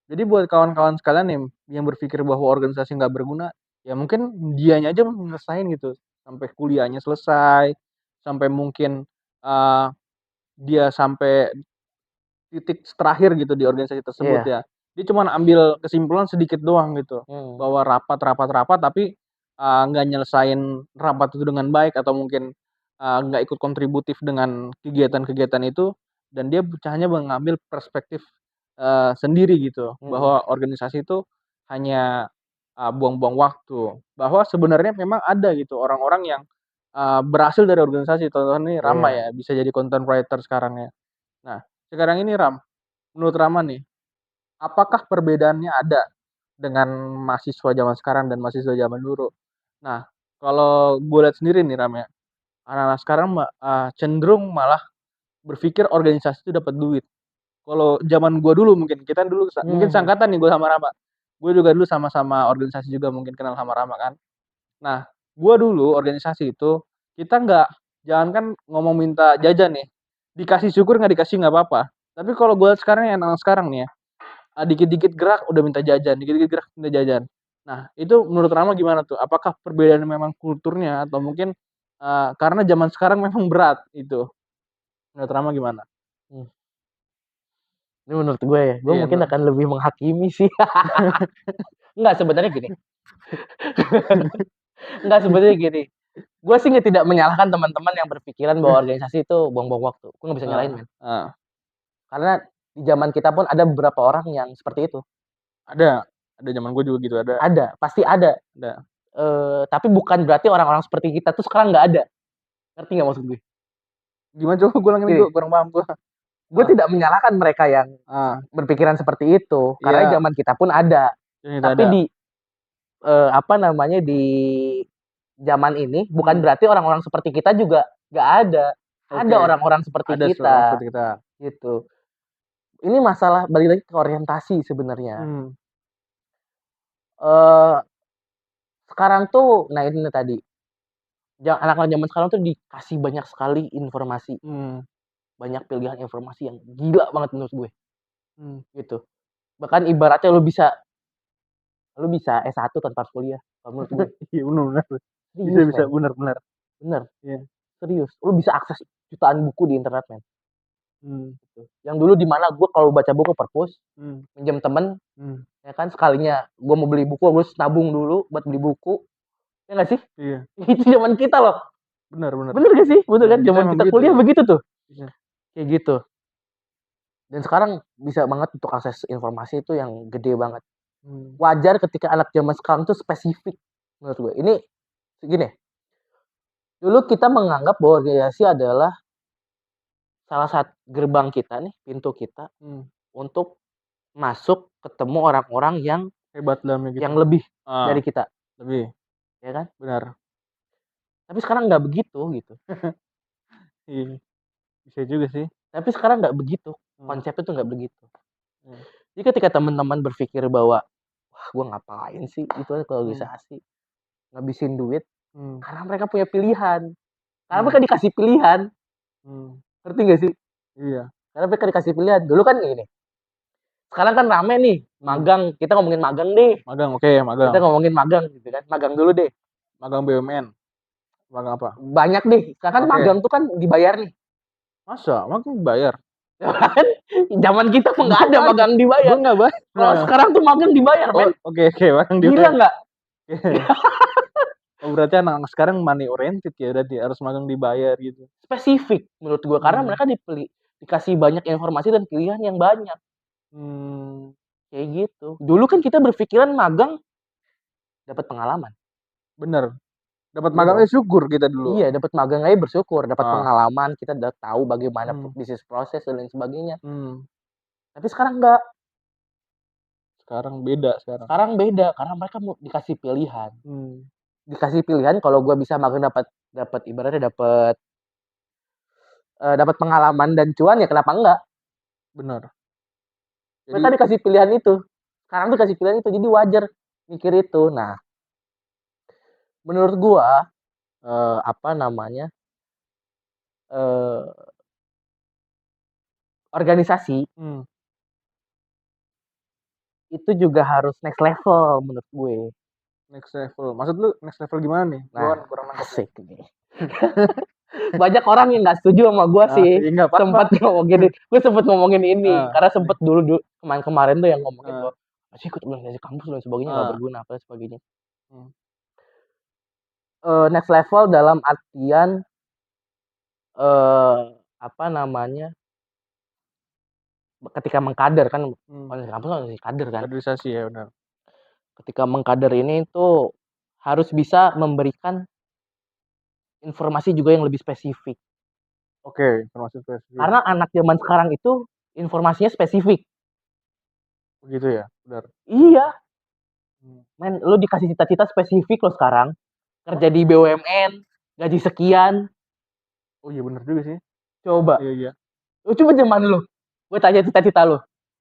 jadi buat kawan-kawan sekalian nih, yang berpikir bahwa organisasi nggak berguna, ya mungkin dianya aja ngerasain gitu, sampai kuliahnya selesai, sampai mungkin, eee, dia sampai titik terakhir gitu di organisasi tersebut iya, ya. Dia cuman ambil kesimpulan sedikit doang gitu, mhm, bahwa rapat rapat rapat tapi, nggak nyelesain rapat itu dengan baik atau mungkin, nggak ikut kontributif dengan kegiatan-kegiatan itu, dan dia hanya mengambil perspektif, sendiri gitu, mhm, bahwa organisasi itu hanya, buang-buang waktu. Bahwa sebenarnya memang ada gitu orang-orang yang, berhasil dari organisasi, contohnya nih Rama iya, ya, bisa jadi content writer sekarang ya. Nah, sekarang ini menurut Rama nih, apakah perbedaannya ada dengan mahasiswa zaman sekarang dan mahasiswa zaman dulu? Nah, kalau gue lihat sendiri nih Ram ya, anak-anak sekarang cenderung malah berpikir organisasi itu dapat duit. Kalau zaman gue dulu mungkin, kita dulu mungkin mhm, seangkatan nih gue sama Rama. Gue juga dulu sama-sama organisasi juga mungkin kenal sama Rama kan. Nah, gue dulu organisasi itu, kita nggak jangankan ngomong minta jajan nih, dikasih syukur nggak dikasih nggak apa-apa. Tapi kalau gue lihat sekarang ya anak-anak sekarang nih ya, dikit-dikit gerak udah minta jajan, dikit-dikit gerak minta jajan. Nah, itu menurut Rama gimana tuh? Apakah perbedaan memang kulturnya atau mungkin, karena zaman sekarang memang berat itu? Menurut Rama gimana? mmm, ini menurut gue Iya, mungkin akan lebih menghakimi sih. Enggak sebenarnya gini, enggak sebenarnya gini, gue sih tidak menyalahkan teman-teman yang berpikiran bahwa organisasi itu buang-buang waktu, gue nggak bisa nyalahin heeh, men. heeh. Karena di zaman kita pun ada beberapa orang yang seperti itu, Ada zaman gue juga gitu, ada, pasti ada. ada. Tapi bukan berarti orang-orang seperti kita tuh sekarang nggak ada, ngerti nggak maksud gue? Gimana coba gue ulangin, Gini, gue kurang paham gua. gue Ah, tidak menyalahkan mereka yang ah, berpikiran seperti itu, karena iya, zaman kita pun ada. yang itu Tapi ada. di apa namanya, di zaman ini bukan Hmm, berarti orang-orang seperti kita juga nggak ada. Ada oke. orang-orang seperti Ada orang kita, seperti kita. gitu. Ini masalah balik lagi ke orientasi sebenarnya. Hmm, Eee, sekarang tuh nah ini tadi, anak-anak zaman sekarang tuh dikasih banyak sekali informasi, hmm, banyak pilihan informasi yang gila banget menurut gue, hmm. gitu. Bahkan ibaratnya lu bisa S1 tanpa harus kuliah, kalau menurut gue. Iya, bener bener. Bisa Serius bisa, men, bener bener. bener, Iya. serius. Lu bisa akses jutaan buku di internet men, Hmm, gitu. Yang dulu di mana gue kalau baca buku perpus, hmm, minjem temen, hmm. ya kan, sekalinya gue mau beli buku, gue harus nabung dulu buat beli buku, ya nggak sih? Iya, Itu zaman kita loh, bener bener. bener gak sih? Bener Zaman kan? kita Zaman emang kita begitu kuliah ya. begitu tuh, Iya. kayak gitu. Dan sekarang bisa banget untuk akses informasi itu yang gede banget. Hmm, Wajar ketika anak zaman sekarang tuh spesifik menurut gue. Ini gini, dulu kita menganggap bahwa organisasi adalah salah satu gerbang kita nih, pintu kita hmm. untuk masuk ketemu orang-orang yang Hebat dalamnya gitu. lebih Ah, dari kita, lebih ya kan? benar. Tapi sekarang nggak begitu gitu. Iya, bisa juga sih. Tapi sekarang nggak begitu. Hmm, Konsepnya tuh nggak begitu. hmm, Jadi ketika teman-teman berpikir bahwa wah gue ngapain sih itu kalau hmm, organisasi ngabisin duit, hmm, karena mereka punya pilihan. Karena hmm, mereka dikasih pilihan, hmm. ngerti gak sih? Iya. Karena mereka dikasih pilihan. Dulu kan gini, sekarang kan rame nih, Hmm. magang. Kita ngomongin magang deh. Magang, oke, Kita magang. ngomongin magang gitu kan. Magang dulu deh. Magang BUMN. Magang apa? Banyak deh. Sekarang kan Oke. magang tuh kan dibayar nih. Masa? Magang bayar? Kan zaman kita mah nggak Gue ada nggak, magang gue dibayar. nggak bayar. Kalau Nah. sekarang tuh magang dibayar, Oh, men. oke oke, magang Gila dibayar. nggak? Oke. Oh, berarti anak-anak sekarang money oriented ya, berarti harus magang dibayar gitu. Spesifik menurut gue. Karena Hmm. mereka dikasih banyak informasi dan pilihan yang banyak. Hmm. Kayak gitu. Dulu kan kita berpikiran magang dapat pengalaman. Bener. Dapat Iya dong. magangnya syukur kita dulu. Iya, dapat magang aja bersyukur, dapat Ah. pengalaman, kita udah tahu bagaimana Hmm. bisnis proses dan lain sebagainya. Hmm. Tapi sekarang enggak. Sekarang beda sekarang. Sekarang beda karena mereka mau dikasih pilihan. Hmm. Dikasih pilihan kalau gue bisa magang dapat dapat ibaratnya dapat pengalaman dan cuan ya kenapa enggak? Bener. Mereka Jadi dikasih pilihan itu. Sekarang tuh dikasih pilihan itu jadi wajar mikir itu. Nah, menurut gua apa namanya? eh organisasi hmm, itu juga harus next level menurut gue. next level. Maksud lu next level gimana nih? Gue Nah, kan kurang nangkep nih. asik nih. Banyak orang yang nggak setuju sama gue Ah, sih. ya nggak apa-apa. Gue sempet ngomongin ini Ah, karena nih. sempet dulu kemarin tuh yang ngomongin Ah, bahwa masih ikut organisasi kampus dan sebagainya nggak ah, berguna apa dan sebagainya. hmm, Next level dalam artian eh apa namanya, ketika mengkader kan, hmm. organisasi kampus kan organisasi kader kan. Kaderisasi ya benar. Ketika mengkader ini tuh harus bisa memberikan informasi juga yang lebih spesifik. Oke, informasi spesifik. Karena anak zaman sekarang itu informasinya spesifik. Begitu ya, benar. Iya, Hmm. men, lu dikasih cita-cita spesifik lo sekarang. Kerja di BUMN, gaji sekian. Oh iya benar juga sih. Coba, Iya iya. lu coba zaman lu. Gue tanya cita-cita lu.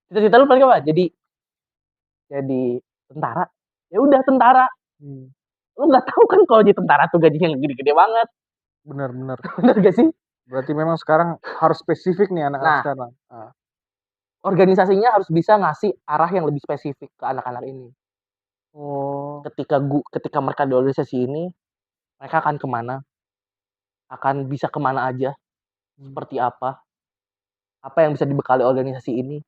Cita-cita lu paling apa? Jadi tentara. Ya udah tentara. Hmm. Lu nggak tahu kan kalau jadi tentara tuh gajinya gede-gede banget. Benar benar. Bener gak sih? Berarti memang sekarang harus spesifik nih anak-anak Nah, sekarang. Ah. organisasinya harus bisa ngasih arah yang lebih spesifik ke anak-anak ini. Oh, Ketika mereka di organisasi ini, mereka akan kemana? Akan bisa kemana aja? hmm. Seperti apa? Apa yang bisa dibekali organisasi ini?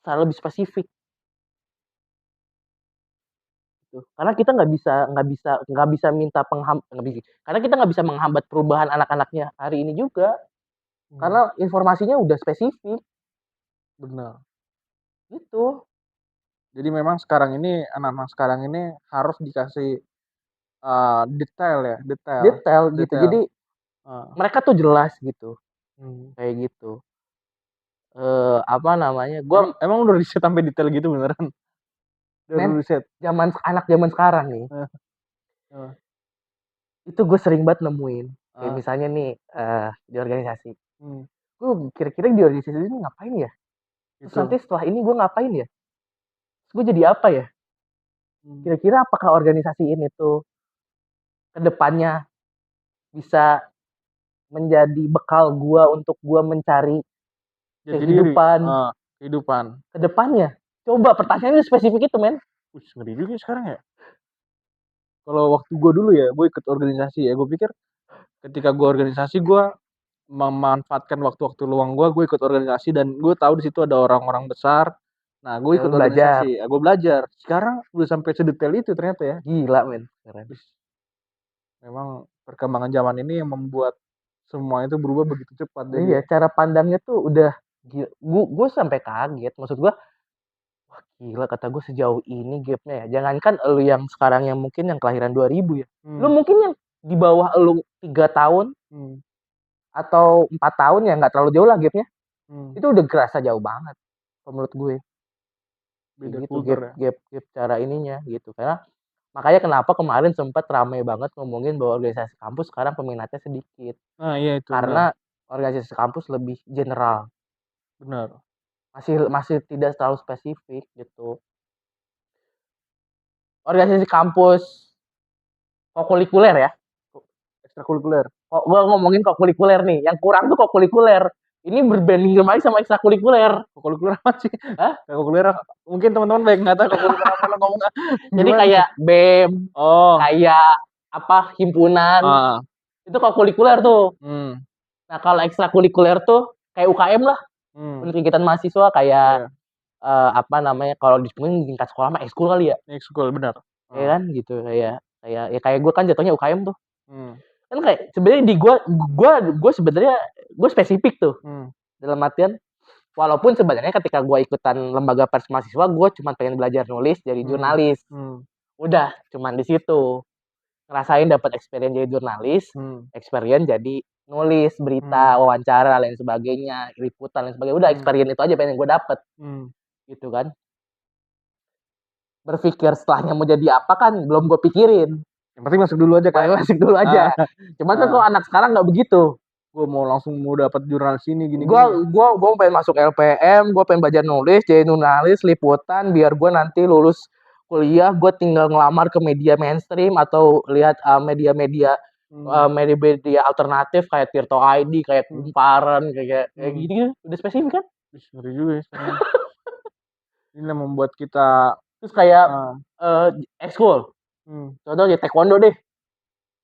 Secara lebih spesifik. Gitu. Karena kita nggak bisa minta karena kita nggak bisa menghambat perubahan anak-anaknya hari ini juga. Hmm. Karena informasinya udah spesifik. Benar. Gitu. Jadi memang sekarang ini anak-anak sekarang ini harus dikasih detail ya, detail, Detail gitu. detail. Jadi Ah. mereka tuh jelas gitu. kayak gitu. Apa namanya, Emang udah riset sampai detail gitu beneran? men, Udah riset? anak zaman sekarang nih, Heeh, heeh, itu gue sering banget nemuin, kayak heeh, misalnya nih, di organisasi, mmm, gue kira-kira di organisasi ini ngapain ya? Terus nanti gitu. setelah ini gue ngapain ya? Terus gue jadi apa ya? Mmm, Kira-kira apakah organisasi ini tuh ke depannya bisa menjadi bekal gue untuk gue mencari Jati diri, kehidupan kehidupan. ke depannya? Coba pertanyaannya spesifik itu, men. Ngeri juga ya sekarang ya. Kalau waktu gue dulu ya, gue ikut organisasi ya, gue pikir ketika gue organisasi, gue memanfaatkan waktu-waktu luang gue ikut organisasi dan gue tahu di situ ada orang-orang besar. Nah, gue ikut Lu belajar. organisasi, ya gue belajar. Sekarang udah sampai sedetail itu ternyata ya. Gila, men. Keren. Wis, memang perkembangan zaman ini yang membuat semua itu berubah begitu cepat jadi Iya, ya. cara pandangnya tuh udah gue sampai kaget. Maksud gue, wah gila kata gue sejauh ini gapnya ya. Jangankan lu yang sekarang yang mungkin yang kelahiran 2000 ya. Lu Mmm, mungkin yang di bawah lu 3 tahun mmm, atau 4 tahun ya nggak terlalu jauh lah gapnya. mmm, Itu udah kerasa jauh banget kalau menurut gue. Kayak beda gitu kultur gap ya. gap gap cara ininya gitu. Karena makanya kenapa kemarin sempat ramai banget ngomongin bahwa organisasi kampus sekarang peminatnya sedikit. Nah, iya itu benar, Karena organisasi kampus lebih general. benar. Masih masih tidak terlalu spesifik gitu. Organisasi kampus kokulikuler ya. Ekstrakurikuler. Kok gua ngomongin kokulikuler nih. Yang kurang tuh kokulikuler. Ini berbanding terbalik sama ekstrakurikuler. Kokulikuler apa sih? Hah? Kokulikuler mungkin teman-teman banyak nggak tahu kokulikuler apa, lo ngomong Jadi gimana tuh? kayak BEM, Oh, kayak apa himpunan, heeh, itu kokulikuler tuh. mmm, Nah, kalau ekstrakurikuler tuh kayak UKM lah, mmm, unit kegiatan mahasiswa kayak iya, apa namanya kalau disebutin tingkat sekolah mah ekskul kali ya. ekskul benar, Ya heeh, kan gitu kayak kayak ya kayak gue kan jatuhnya UKM tuh. mmm, Kan kayak sebenarnya di gue sebenarnya gue spesifik tuh. mmm, Dalam artian walaupun sebenarnya ketika gue ikutan lembaga pers mahasiswa gue cuma pengen belajar nulis jadi mmm, jurnalis. mmm, Udah cuman di situ. Ngerasain dapat experience jadi jurnalis, mmm, experience jadi nulis mmm, berita, wawancara lain sebagainya, liputan lain sebagainya. Udah mmm, experience itu aja pengen gue dapet mmm, gitu kan. Berpikir setelahnya mau jadi apa kan belum gue pikirin. yang penting masuk dulu aja kan? Masuk dulu Heeh, aja. Cuman kan heeh, kalau anak sekarang nggak begitu. gua mau langsung mau dapat jurnalis ini Gua gini-gini, gua gua pengen masuk LPM, gua pengen belajar nulis, jadi jurnalis, liputan, biar gua nanti lulus kuliah, gua tinggal ngelamar ke media mainstream atau lihat media-media mmm, media-media alternatif kayak Tirto ID, kayak mmm, Kumparan, kayak mmm, gitu, udah spesifik kan? wis ngeri juga ya sekarang, ini yang membuat kita Terus kayak heeh, ekskul, mmm, contoh ya taekwondo deh,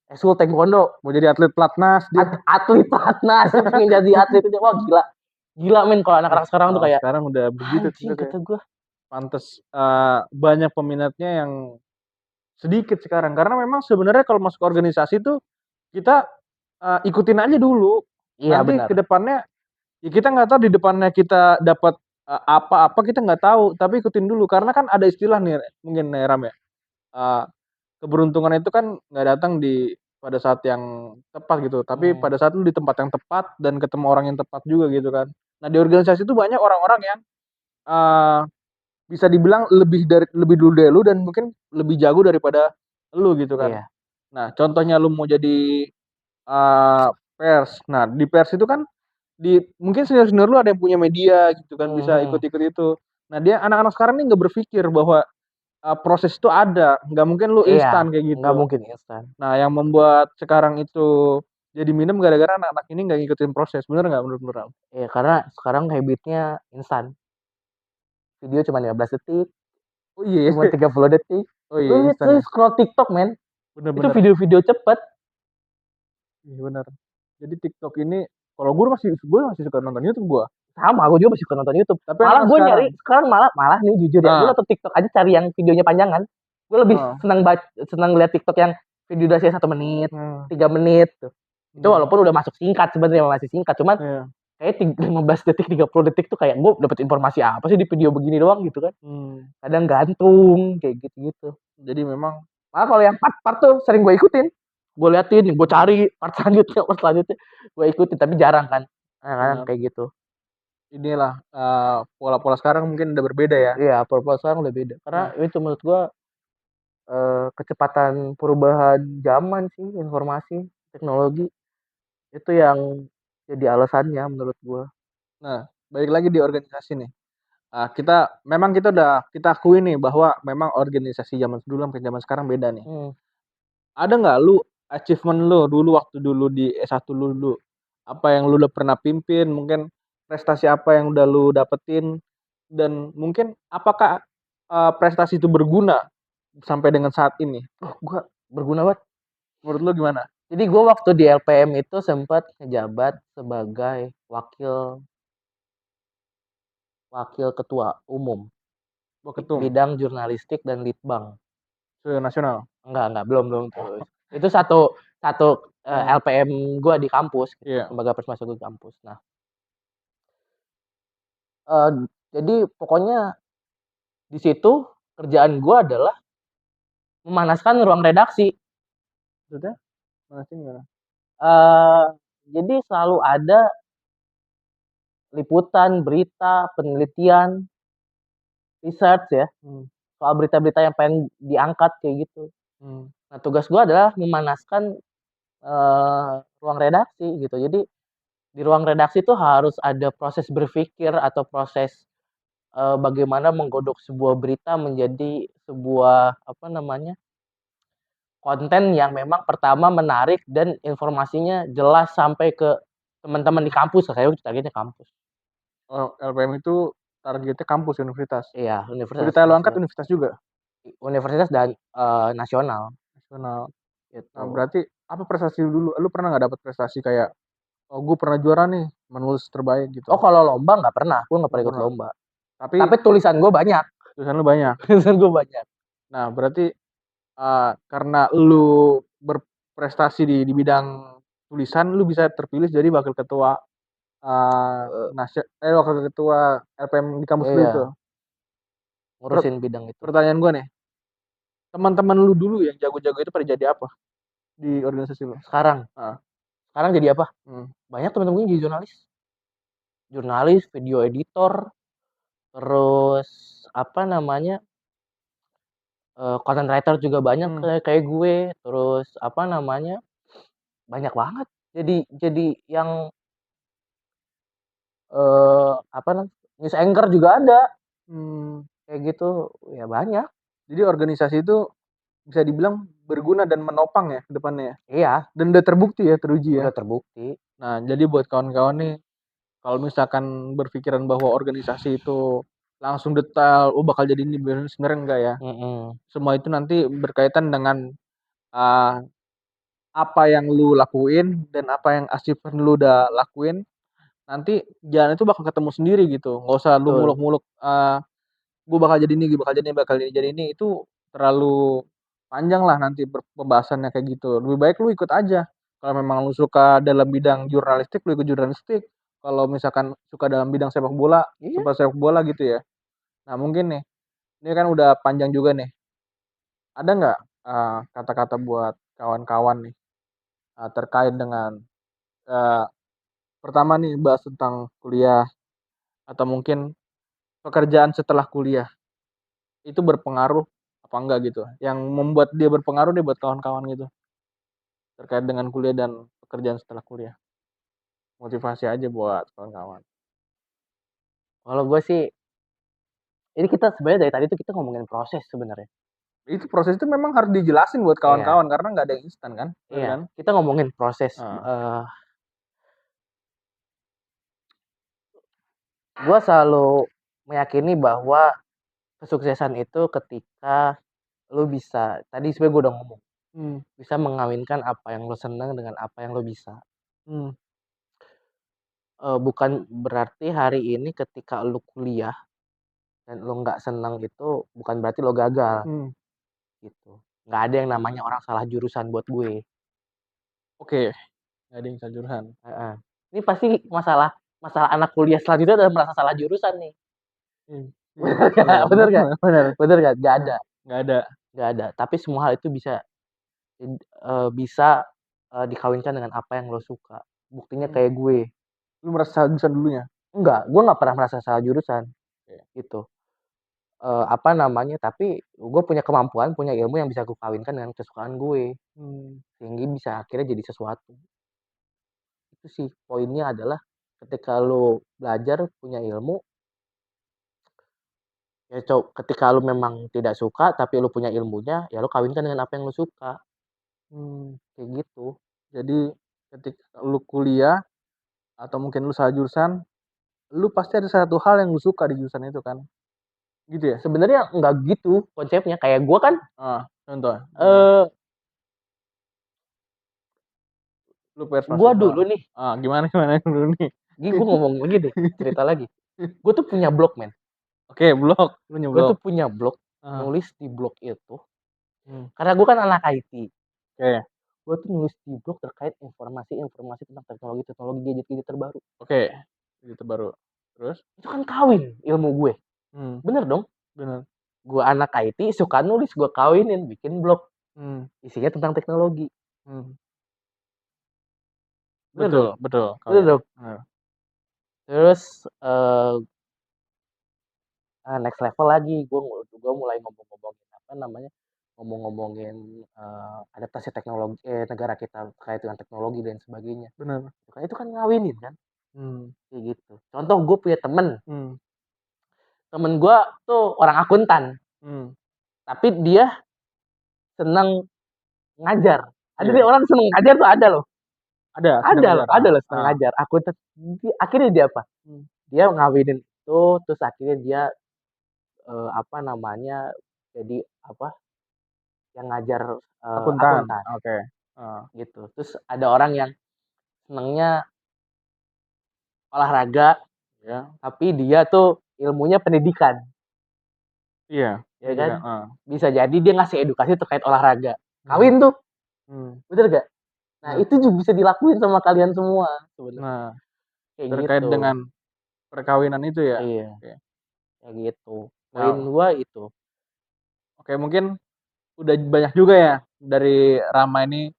ekskul taekwondo, mau jadi atlet pelatnas dia. atlet pelatnas, pengen jadi atlet itu, wah gila, gila men kalau anak-anak sekarang tuh Kalau kayak sekarang udah begitu anjing ternyata ya. kata gua. Pantes, banyak peminatnya yang sedikit sekarang, karena memang sebenarnya kalau masuk organisasi tuh kita, ikutin aja dulu, Iya nanti benar. ke depannya ya kita nggak tahu di depannya kita dapat, apa-apa kita nggak tahu, tapi ikutin dulu karena kan ada istilah nih mungkin nih Ram ya, eee, keberuntungan itu kan nggak datang pada saat yang tepat gitu, tapi Hmm. pada saat lu di tempat yang tepat dan ketemu orang yang tepat juga gitu kan. Nah di organisasi itu banyak orang-orang yang, eee bisa dibilang lebih dulu dari lu dan mungkin lebih jago daripada lu gitu kan. Iya, Nah contohnya lu mau jadi, pers, nah di pers itu kan mungkin senior-senior lu ada yang punya media gitu kan bisa mhm, ikut-ikut itu. Nah dia anak-anak sekarang nih nggak berpikir bahwa, proses itu ada, nggak mungkin lu iya, instan kayak nggak gitu. mungkin instan. Nah yang membuat sekarang itu jadi minim gara-gara anak-anak ini nggak ngikutin proses, bener nggak menurut lu, Ram? Iya, karena sekarang habit-nya instan, video cuma 15 detik, Oh iya ya? cuma 30 detik. Oh iya Lu lihat instan lu ya? scroll TikTok men, Bener itu bener. video-video cepet. Iya bener. Jadi TikTok ini kalau gue masih suka nonton YouTube gua, Sama, aku juga masih suka nonton YouTube. tapi Malah anak-anak gue nyari sekarang sekarang malah malah nih jujur ya, gue ah, nonton TikTok aja cari yang videonya panjangan. Gue lebih heeh, senang lihat TikTok yang video durasinya 1 menit, nah, 3 menit tuh. Itu mmm, walaupun udah masuk singkat sebenarnya masih singkat, cuman iya, kayak 15 detik, 30 detik tuh kayak gue dapet informasi apa sih di video begini doang gitu kan. mmm, Kadang gantung kayak gitu-gitu. jadi memang Malah kalau yang part-part tuh sering gue ikutin. Gue liatin, gue cari part selanjutnya, gue ikutin tapi jarang kan. kadang-kadang Benar. kayak gitu. Inilah, pola-pola sekarang mungkin udah berbeda ya. Iya, pola sekarang udah beda. Karena Nah itu menurut gua, kecepatan perubahan zaman sih, informasi, teknologi, itu yang jadi alasannya menurut gua. nah, balik lagi di organisasi nih. Kita akui nih bahwa memang organisasi zaman dulu sampai zaman sekarang beda nih. Hmm. Ada nggak lu achievement lu dulu waktu dulu di S1 lu dulu? Apa yang lu udah pernah pimpin, mungkin prestasi apa yang udah lu dapetin, dan mungkin apakah, prestasi itu berguna sampai dengan saat ini? Oh, gua berguna banget. Menurut lu gimana? Jadi gua waktu di LPM itu sempat ngejabat sebagai wakil wakil ketua umum Waketum, bidang jurnalistik dan litbang. nasional? Enggak, belum belum terus. Itu satu satu Hmm, LPM gua di kampus gitu, iya. lembaga permasyarakatan di kampus. Nah, eh, jadi pokoknya di situ kerjaan gua adalah memanaskan ruang redaksi. Maksudnya? Manasin gimana? eh jadi selalu ada liputan, berita, penelitian, research ya, Hmm, soal berita-berita yang pengen diangkat kayak gitu. hmm. Nah, tugas gua adalah memanaskan ruang redaksi gitu. Jadi di ruang redaksi itu harus ada proses berpikir atau proses bagaimana menggodok sebuah berita menjadi sebuah apa namanya konten yang memang pertama menarik dan informasinya jelas sampai ke teman-teman di kampus. Saya targetnya kampus. Oh, LPM itu targetnya kampus, universitas. Iya, universitas Berita yang lu angkat nasional, universitas juga? universitas dan nasional Nasional. Nah, gitu. berarti apa prestasi lu dulu? Lu pernah nggak dapet prestasi kayak, "Oh, gue pernah juara nih, menulis terbaik," gitu? Oh, kalau lomba nggak pernah, gue nggak Nggak pernah ikut pernah. lomba. Tapi Tapi tulisan gue banyak, tulisan lu banyak. tulisan gue banyak. Nah, berarti, karena lu berprestasi di bidang tulisan, lu bisa terpilih jadi wakil ketua, Eh, wakil ketua LPM di kampus lu itu. iya, Per ngurusin bidang itu. Pertanyaan gue nih, teman-teman lu dulu yang jago-jago itu pada jadi apa di organisasi lu? Sekarang, Heeh, sekarang jadi apa? hmm, Banyak teman-teman gue jadi jurnalis, jurnalis, video editor, terus apa namanya content writer juga banyak hmm, kayak kayak gue, terus apa namanya banyak banget. Jadi yang apa namanya news anchor juga ada mmm. kayak gitu ya banyak. Jadi organisasi itu bisa dibilang berguna dan menopang ya ke depannya ya? Iya, Dan udah terbukti ya, teruji ya? udah terbukti. Nah, jadi buat kawan-kawan nih, kalau misalkan berpikiran bahwa organisasi itu langsung detail, "Oh, bakal jadi ini," sebenarnya enggak ya. Mm-mm. Semua itu nanti berkaitan dengan, eee, apa yang lu lakuin dan apa yang achievement lu udah lakuin, nanti jalan itu bakal ketemu sendiri gitu. Nggak usah lu Betul. muluk-muluk, "Gue bakal jadi ini, gue bakal jadi ini, bakal jadi ini," itu terlalu panjang lah nanti pembahasannya kayak gitu. Lebih baik lu ikut aja. Kalau memang lu suka dalam bidang jurnalistik, lu ikut jurnalistik. Kalau misalkan suka dalam bidang sepak bola, Iya. sepak bola gitu ya. Nah, mungkin nih, ini kan udah panjang juga nih. Ada nggak, kata-kata buat kawan-kawan nih, terkait dengan, eee, pertama nih bahas tentang kuliah atau mungkin pekerjaan setelah kuliah. Itu berpengaruh apa enggak gitu, yang membuat dia berpengaruh deh buat kawan-kawan gitu, terkait dengan kuliah dan pekerjaan setelah kuliah. Motivasi aja buat kawan-kawan. Kalau gue sih, ini kita sebenarnya dari tadi tuh kita ngomongin proses sebenarnya. Itu proses itu memang harus dijelasin buat Iya, kawan-kawan karena nggak ada yang instan kan, bener iya. kan? Kita ngomongin proses. Heeh, Gue selalu meyakini bahwa kesuksesan itu ketika lu bisa, tadi sebenarnya gue udah ngomong, mmm, bisa mengawinkan apa yang lu seneng dengan apa yang lu bisa. mmm, Bukan berarti hari ini ketika lu kuliah dan lu nggak seneng itu bukan berarti lo gagal mmm, gitu. Nggak ada yang namanya orang salah jurusan buat gue. oke, nggak ada yang salah jurusan. Heeh. Ini pasti masalah masalah anak kuliah selanjutnya adalah merasa salah jurusan nih. Mmm, iya, Bener iya, nggak? bener Bener nggak? bener bener, Bener nggak? Nggak ada, nggak ada. nggak ada. Tapi semua hal itu bisa dikawinkan dengan apa yang lo suka. Buktinya Mmm, kayak gue. Lu merasa salah jurusan dulunya? Enggak, gue nggak pernah merasa salah jurusan, Oke. gitu. Apa namanya, tapi gue punya kemampuan, punya ilmu yang bisa gue kawinkan dengan kesukaan gue, Mmm, sehingga bisa akhirnya jadi sesuatu. Itu sih poinnya adalah ketika lu belajar punya ilmu, ya ketika lu memang tidak suka tapi lu punya ilmunya, ya lu kawinkan dengan apa yang lu suka, mmm. kayak gitu. Jadi ketika lu kuliah atau mungkin lu salah jurusan, lu pasti ada satu hal yang lu suka di jurusan itu kan? Gitu ya? Sebenarnya nggak gitu konsepnya, kayak gue kan, Contoh gimana? eee, Lu persuasif gue lah. dulu nih, Gimana gimana dulu nih? gue ngomong lagi deh, cerita lagi. Gue tuh punya blog men, Oke, blog, lu gue nyeblog. tuh punya blog, Heeh, nulis di blog itu, mmm, karena gue kan anak IT, oke gue tuh nulis di blog terkait informasi-informasi tentang teknologi-teknologi gadget-gadget terbaru. oke, itu baru. Terus? Itu kan kawin ilmu gue, Mmm, bener dong? bener, Gue anak IT, suka nulis, gue kawinin, bikin blog, mmm, isinya tentang teknologi, mmm, bener betul dong? betul, Bener kawin, dong? bener, Terus, next level lagi, gue mulai ngomong-ngomongin, apa namanya, ngomong-ngomongin, adaptasi teknologi negara kita terkait dengan teknologi dan sebagainya. bener, Itu kan ngawinin kan, mmm, kayak gitu. Contoh gue punya temen, mmm, temen gue tuh orang akuntan, mmm, tapi dia seneng ngajar. Ada iya, deh orang seneng ngajar tuh ada loh, sedang ajar, ada loh seneng ngajar, akuntan. Akhirnya dia apa, mmm, dia ngawinin itu, terus akhirnya dia, apa namanya, jadi apa, yang ngajar, akuntan, akuntan, oke, heeh, gitu. Terus ada orang yang senengnya olahraga, iya tapi dia tuh ilmunya pendidikan, iya, ya kan. pendidikan, Bisa jadi dia ngasih edukasi terkait olahraga. mmm, Kawin tuh, mmm, bener gak? Nah bener. itu juga bisa dilakuin sama kalian semua sebenarnya, Nah, kayak terkait gitu. dengan perkawinan itu ya? Iya, Oke. kayak gitu. Poin Nah, gua itu. oke mungkin udah banyak juga ya dari Rama ini,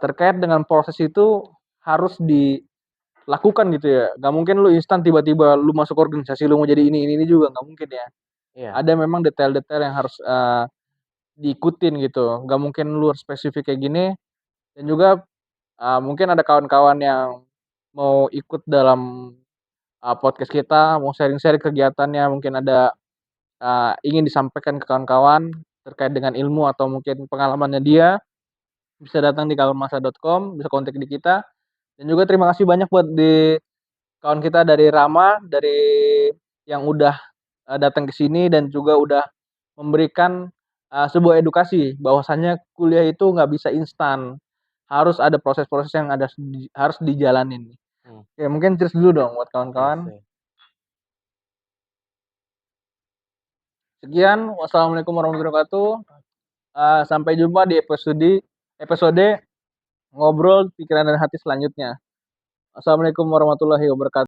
terkait dengan proses itu harus dilakukan gitu ya, nggak mungkin lu instan tiba-tiba lu masuk organisasi lu mau jadi ini juga nggak mungkin ya. Iya, Ada memang detail-detail yang harus, diikutin gitu, nggak mungkin lu spesifik kayak gini dan juga, mungkin ada kawan-kawan yang mau ikut dalam, podcast kita, mau sharing-sharing kegiatannya, mungkin ada, ingin disampaikan ke kawan-kawan terkait dengan ilmu atau mungkin pengalamannya dia, bisa datang di kawanmasa.com, bisa kontak di kita, dan juga terima kasih banyak buat kawan kita dari Rama, dari yang udah, datang ke sini dan juga udah memberikan, sebuah edukasi bahwasanya kuliah itu nggak bisa instan, harus ada proses-proses yang harus dijalanin. mmm, Oke mungkin cheers dulu dong buat iya kawan-kawan. sih. Sekian, wassalamualaikum warahmatullahi wabarakatuh, sampai jumpa di episode ngobrol pikiran dan hati selanjutnya. Assalamualaikum warahmatullahi wabarakatuh.